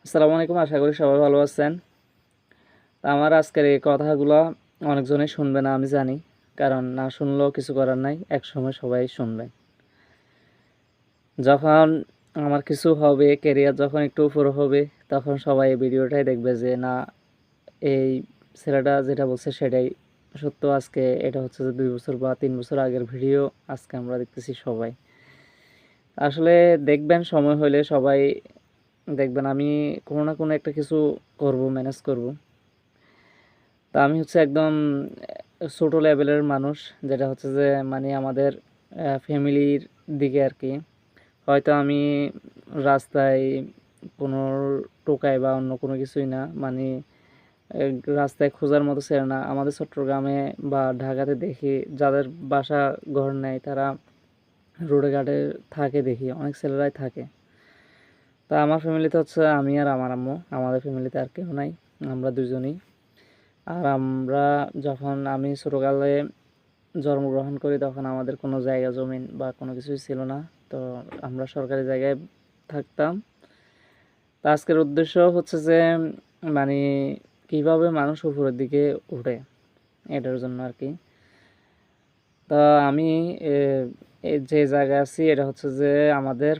আসসালামু আলাইকুম, আশা করি সবাই ভালো আছেন। তা আমার আজকের এই কথাগুলো অনেকজনই শুনবে না আমি জানি, কারণ না শুনলেও কিছু করার নাই, একসময় সবাই শুনবে। যখন আমার কিছু হবে, ক্যারিয়ার যখন একটু উপরে হবে, তখন সবাই এই ভিডিওটাই দেখবে যে না, এই ছেলেটা যেটা বলছে সেটাই সত্য। আজকে এটা হচ্ছে যে 2 বছর বা 3 বছর আগের ভিডিও, আজকে আমরা দেখতেছি সবাই। আসলে দেখবেন সময় হলে সবাই দেখবেন আমি কোনো না কোনো একটা কিছু করব, ম্যানেজ করব। তা আমি হচ্ছে একদম ছোট লেভেলের মানুষ, যেটা হচ্ছে যে মানে আমাদের ফ্যামিলির দিকে আর কি। হয়তো আমি রাস্তায় কোনো টোকাই বা অন্য কোনো কিছুই না, মানে রাস্তায় খোঁজার মতো ছেলে না। আমাদের চট্টগ্রামে বা ঢাকাতে দেখি যাদের বাসা ঘর নেই, তারা রোডে ঘাটে থাকে, দেখি অনেক ছেলেরাই থাকে। তা আমার ফ্যামিলিতে হচ্ছে আমি আর আমার আম্মু, আমাদের ফ্যামিলিতে আর কেউ নাই, আমরা দুজনই। আর আমরা যখন আমি ছোটোকালে জন্মগ্রহণ করি তখন আমাদের কোনো জায়গা জমিন বা কোনো কিছুই ছিল না। তো আমরা সরকারি জায়গায় থাকতাম। তো আজকের উদ্দেশ্য হচ্ছে যে মানে কিভাবে মানুষ উপরের দিকে উঠে, এটার জন্য আর কি। তা আমি এ, এই যে জায়গায় আছি এটা হচ্ছে যে আমাদের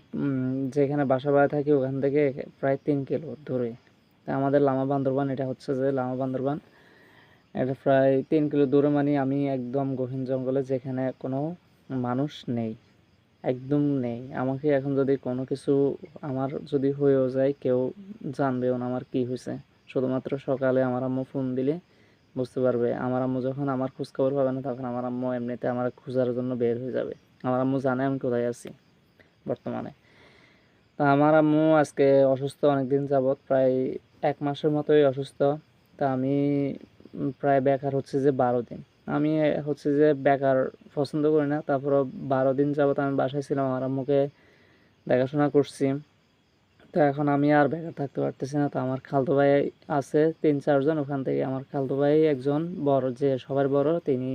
যেখানে বাসা বাড়ি থাকি ওখান থেকে প্রায় 3 কিলো দূরে। তা আমাদের লামা বান্দরবান, এটা হচ্ছে যে লামা বান্দরবান, এটা প্রায় 3 কিলো দূরে। মানে আমি একদম গহীন জঙ্গলে, যেখানে কোনো মানুষ নেই, একদম নেই। আমাকে এখন যদি কোনো কিছু আমার যদি হয়েও যায়, কেউ জানবেও না আমার কি হয়েছে। শুধুমাত্র সকালে আমার আম্মু ফোন দিলে বুঝতে পারবে। আমার আম্মু যখন আমার খোঁজখবর পাবে না, তখন আমার আম্মু এমনিতে আমার খোঁজার জন্য বের হয়ে যাবে। আমার আম্মু জানে আমি কোথায় আছি বর্তমানে। তা আমার আম্মু আজকে অসুস্থ অনেক দিন যাবৎ, প্রায় 1 মাসের মতোই অসুস্থ। তা আমি প্রায় বেকার হচ্ছে যে 12 দিন। আমি হচ্ছে যে বেকার পছন্দ করি না, তারপরও 12 দিন যাবৎ আমি বাসায় ছিলাম, আমার আম্মুকে দেখাশোনা করছি। তো এখন আমি আর বেকার থাকতে পারতেছি না। তো আমার খালতো ভাই আছে 3-4 জন, ওখান থেকে আমার খালতো ভাই একজন বড়, যে সবার বড়, তিনি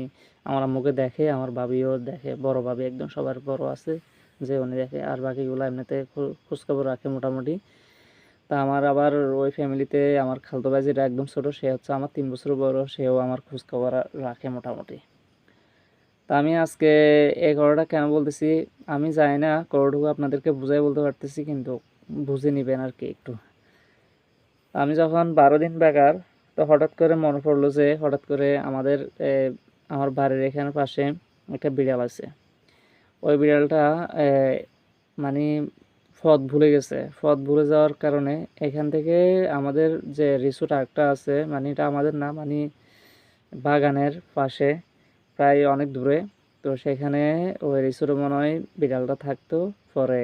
আমার আম্মুকে দেখে, আমার ভাবিও দেখে, বড় ভাবি একদম সবার বড় আছে, যে উনি দেখে। আর বাকিগুলো এমনিতে খোঁজখবর রাখে মোটামুটি। তা আমার আবার ওই ফ্যামিলিতে আমার খালতো ভাই যেটা একদম ছোট, সে হচ্ছে আমার 3 বছর বড়, সেও আমার খোঁজখবর রাখে মোটামুটি। তা আমি আজকে এই কথাটা কেন বলতেছি আমি জানি না, কতটুকু আপনাদেরকে বুঝাই বলতে পারতেছি, কিন্তু বুঝে নিবেন আর কি একটু। আমি যখন 12 দিন বেকার, তো হঠাৎ করে মনে পড়লো যে হঠাৎ করে আমাদের আমার বাড়ির এখানে পাশে একটা বিড়াল আছে। ওই বিড়ালটা এ, মানে পথ ভুলে গেছে। পথ ভুলে যাওয়ার কারণে এখান থেকে আমাদের যে রিসোর্ট একটা আছে, মানে এটা আমাদের না, মানে বাগানের পাশে, প্রায় অনেক দূরে। তো সেখানে ওই রিসোর্টে মনে হয় বিড়ালটা থাকতো। পরে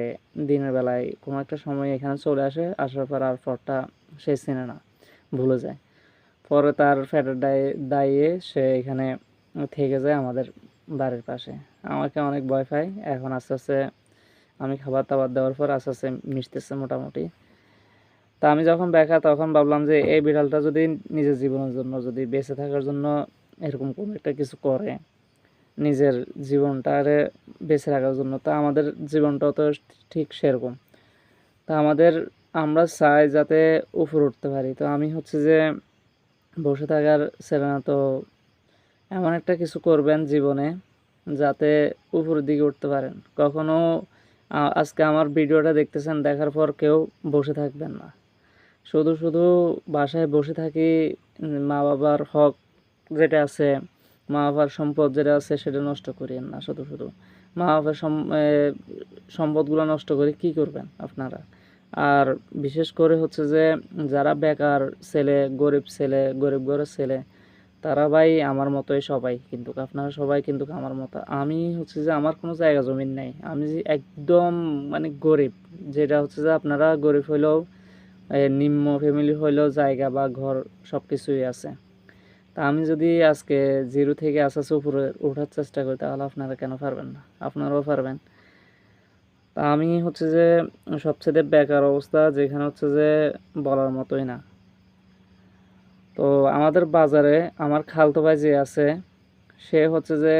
দিনের বেলায় কোনো একটা সময় এখানে চলে আসে, আসার পর আর পথটা সে চেনে না, ভুলে যায়। পরে তার ফ্যাটের দায়ে সে এখানে থেকে যায় আমাদের বাড়ির পাশে। আমাকে অনেক ভয় পায়। এখন আস্তে আস্তে আমি খাবার দাবার দেওয়ার পর আস্তে আস্তে মিশতেছে মোটামুটি। তা আমি যখন বেকার, তখন ভাবলাম যে এই বিড়ালটা যদি নিজের জীবনের জন্য, যদি বেঁচে থাকার জন্য এরকম কোনো একটা কিছু করে, নিজের জীবনটারে বেঁচে রাখার জন্য, তা আমাদের জীবনটাও তো ঠিক সেরকম। তা আমরা চাই যাতে উপরে উঠতে পারি। তো আমি হচ্ছে যে বসে থাকার ছেলে না, তো এমন একটা কিছু করবেন জীবনে যাতে উপরের দিকে উঠতে পারেন। কখনো আজকে আমার ভিডিওটা দেখতেছেন, দেখার পর কেউ বসে থাকবেন না। শুধু শুধু বাসায় বসে থাকি, মা বাবার হক যেটা আছে, মা বাবার সম্পদ যেটা আছে সেটা নষ্ট করিয়েন না। শুধু শুধু মা বাবার সম্পদগুলো নষ্ট করে কি করবেন আপনারা? আর বিশেষ করে হচ্ছে যে যারা বেকার ছেলে, গরিব ছেলে, গরিব ঘরের ছেলে, তারা ভাই আমার মতোই সবাই, কিন্তু আপনারা সবাই কিন্তু আমার মতো। আমি হচ্ছে যে আমার কোনো জায়গা জমিন নেই, আমি যে একদম মানে গরিব। যেটা হচ্ছে যে আপনারা গরিব হইলেও নিম্ন ফ্যামিলি হইলেও জায়গা বা ঘর সব কিছুই আছে। তা আমি যদি আজকে জিরো থেকে আস্তে আস্তে উপরে ওঠার চেষ্টা করি, তাহলে আপনারা কেন পারবেন না? আপনারাও পারবেন। তা আমি হচ্ছে যে সবচেয়ে বেকার অবস্থা, যেখানে হচ্ছে যে বলার মতোই না। তো আমাদের বাজারে আমার খালতো ভাই যে আছে, সে হচ্ছে যে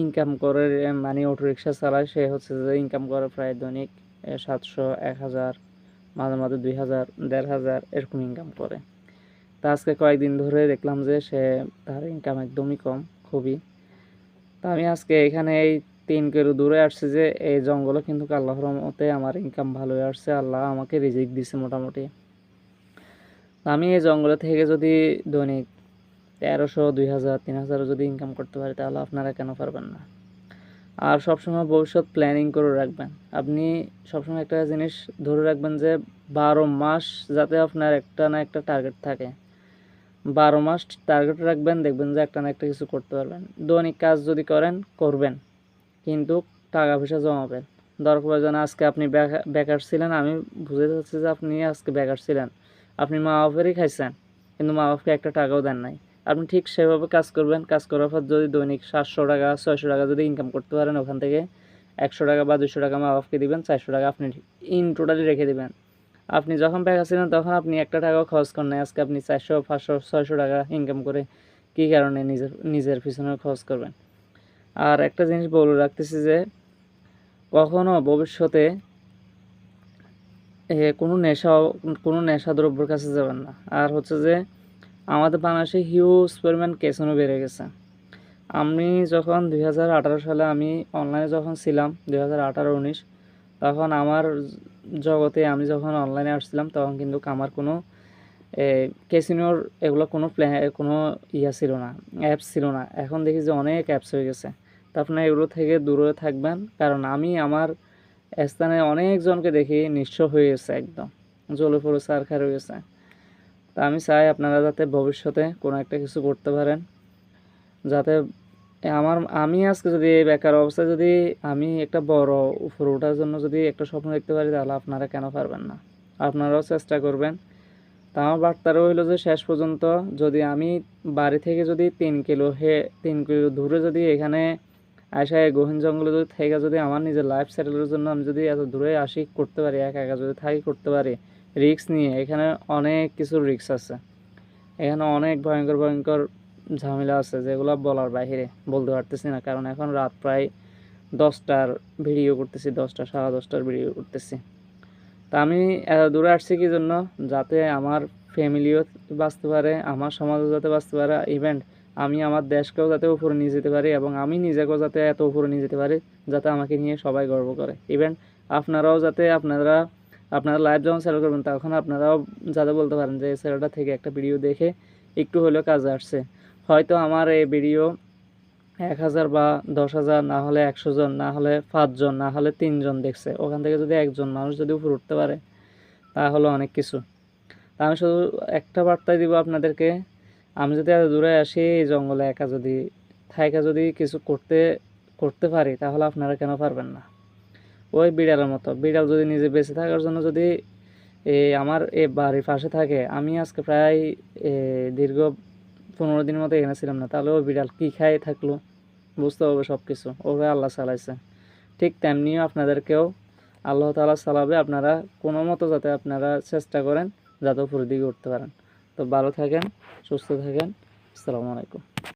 ইনকাম করে, মানে অটো রিক্সা চালায়। সে হচ্ছে যে ইনকাম করে প্রায় দৈনিক 700-1000 মাঝে মাঝে 2000 1500 এরকম ইনকাম করে। তা আজকে কয়েকদিন ধরে দেখলাম যে তার ইনকাম একদমই কম, খুবই। তা আমি আজকে এখানে এই 3 কিলো দূরে আসছি যে এই জঙ্গলে কিন্তু আল্লাহর রহমতে আমার ইনকাম ভালোই আসছে, আল্লাহ আমাকে রিজিক দিছে মোটামুটি। আমি এই জঙ্গলে থেকে যদি দৈনিক 1300 2000 3000 যদি ইনকাম করতে পারি তাহলে আপনারা কেন পারবেন না। আর সবসময় ভবিষ্যৎ প্ল্যানিং করে রাখবেন। আপনি সবসময় একটা জিনিস ধরে রাখবেন যে 12 মাস যাতে আপনার একটা না একটা টার্গেট থাকে। 12 মাস টার্গেট রাখবেন, দেখবেন যে একটা না একটা কিছু করতে পারবেন। দৈনিক কাজ যদি করবেন, কিন্তু টাকা পয়সা জমাবেন। দরকার প্রয়োজনে আজকে আপনি বেকার ছিলেন, আমি বুঝতে চাচ্ছি যে আপনি আজকে বেকার ছিলেন, আপনি মা বাপেরই খাইছেন, কিন্তু মা বাপকে একটা টাকাও দেন নাই। আপনি ঠিক সেভাবে কাজ করবেন। কাজ করার পর যদি দৈনিক 700 টাকা 600 টাকা যদি ইনকাম করতে পারেন, ওখান থেকে 100 টাকা বা 200 টাকা মা বাপকে দিবেন, 400 টাকা আপনি ইন টোটালি রেখে দিবেন। আপনি যখন বেকার ছিলেন তখন আপনি একটা টাকাও খরচ করেন নাই, আজকে আপনি 400 500 600 টাকা ইনকাম করে কী কারণে নিজের পিছনে খরচ করবেন। আর একটা জিনিস বলে রাখতেছি যে কখনো ভবিষ্যতে কোনো নেশাদ্রব্যের কাছে যাবেন না। আর হচ্ছে যে আমাদের বাংলাদেশে হিউজ পরিমাণ ক্যাসিনো বেড়ে গেছে। আমি যখন 2018 সালে আমি অনলাইনে যখন ছিলাম 2018-19, তখন আমার জগতে আমি যখন অনলাইনে আসছিলাম তখন কিন্তু আমার কোনো ক্যাসিনোর এগুলো কোনো ছিল না, অ্যাপস ছিল না। এখন দেখি যে অনেক অ্যাপস হয়ে গেছে। তা আপনারা এগুলো থেকে দূরে থাকবেন, কারণ আমি আমার স্থানে অনেকজনকে দেখি নিঃস্ব হয়ে গেছে, একদম জ্বলে পড়ে ছারখার হয়ে গেছে। তা আমি চাই আপনারা যাতে ভবিষ্যতে কোনো একটা কিছু করতে পারেন, যাতে আমি আজকে যদি এই বেকার অবস্থায় যদি আমি একটা বড় উপরে ওঠার জন্য যদি একটা স্বপ্ন দেখতে পারি, তাহলে আপনারা কেন পারবেন না। আপনারাও চেষ্টা করবেন। তা আমার বার্তারও হইলো যে শেষ পর্যন্ত যদি আমি বাড়ি থেকে যদি 3 কিলো দূরে যদি এখানে আসা গহীন জঙ্গলে যদি থেকে যদি আমার নিজের লাইফ সেটেলের জন্য আমি যদি এত দূরে আসি করতে পারি, একা একা যদি থাকি করতে পারি, রিস্ক নিয়ে, এখানে অনেক কিছু রিস্ক আছে, এখানে অনেক ভয়ঙ্কর ভয়ঙ্কর ঝামেলা আছে যেগুলো বলার বাইরে, বলতে পারতেছি না। কারণ এখন রাত প্রায় 10টার ভিডিও করতেছি, 10টা 10:30টার ভিডিও করতেছি। তা আমি এত দূরে আসছি কি জন্য, যাতে আমার ফ্যামিলিও বাঁচতে পারে, আমার সমাজও যাতে বাঁচতে পারে, ইভেন আমি আমার দেশকেও যাতে উপরে নিয়ে যেতে পারি, এবং আমি নিজেকেও যাতে এত উপরে নিয়ে যেতে পারি যাতে আমাকে নিয়ে সবাই গর্ব করে। ইভেন আপনারাও যাতে আপনারা লাইভ যখন শেয়ার করবেন তখন আপনারাও যাতে বলতে পারেন যে এই ছেলেটা থেকে একটা ভিডিও দেখে একটু হলেও কাজে আসছে। হয়তো আমার এই ভিডিও 1000 বা 10,000, না হলে 100 জন, না হলে 5 জন, না হলে 3 জন দেখছে, ওখান থেকে যদি একজন মানুষ যদি উপরে উঠতে পারে তাহলে অনেক কিছু। তা আমি শুধু একটা বার্তাই দিব আপনাদেরকে, আমি যদি এত দূরে আসি এই জঙ্গলে একা যদি থাইকা যদি কিছু করতে পারি, তাহলে আপনারা কেন পারবেন না। ওই বিড়ালের মতো, বিড়াল যদি নিজে বেঁচে থাকার জন্য যদি আমার এই বাড়ির পাশে থাকে, আমি আজকে প্রায় দীর্ঘ 15 দিনের মতো এখানে ছিলাম না, তাহলে ওই বিড়াল কী খায় থাকলো, বুঝতে হবে সব কিছু, ওকে আল্লাহ চালাইছে। ঠিক তেমনিও আপনাদেরকেও আল্লাহ তাআলা চালাবে। আপনারা কোনো মতো যাতে আপনারা চেষ্টা করেন যাতে উপরের দিকে উঠতে পারেন। তো ভালো থাকেন, সুস্থ থাকেন। আসসালামু আলাইকুম।